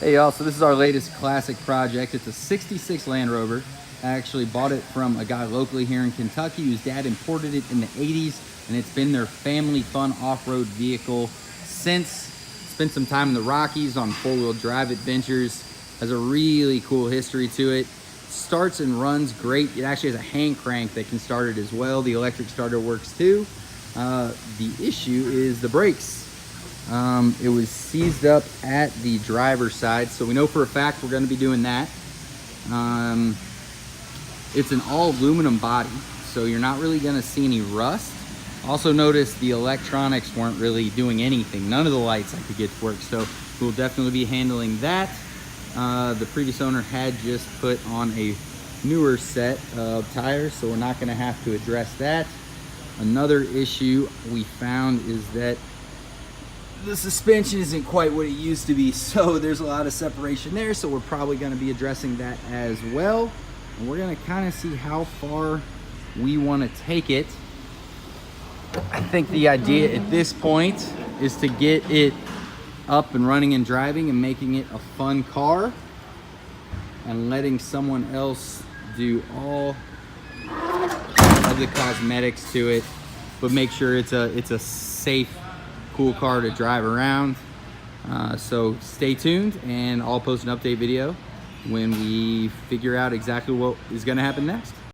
Hey y'all, so this is our latest classic project. It's a 66 Land Rover. I actually bought it from a guy locally here in Kentucky whose dad imported it in the 80s, and it's been their family fun off-road vehicle since. Spent some time in the Rockies on four-wheel drive adventures. Has a really cool history to it. Starts and runs great. It actually has a hand crank that can start it as well. The electric starter works too. The issue is the brakes. It was seized up at the driver's side, so we know for a fact we're going to be doing that. It's an all aluminum body, so you're not really going to see any rust. Also notice the electronics weren't really doing anything. None of the lights I could get to work, so we'll definitely be handling that. The previous owner had just put on a newer set of tires, so we're not going to have to address that. Another issue we found is that the suspension isn't quite what it used to be, so there's a lot of separation there, so we're probably going to be addressing that as well. And we're going to kind of see how far we want to take it. I think the idea at this point is to get it up and running and driving and making it a fun car, and letting someone else do all of the cosmetics to it, but make sure it's a safe, cool car to drive around. So stay tuned, and I'll post an update video when we figure out exactly what is going to happen next.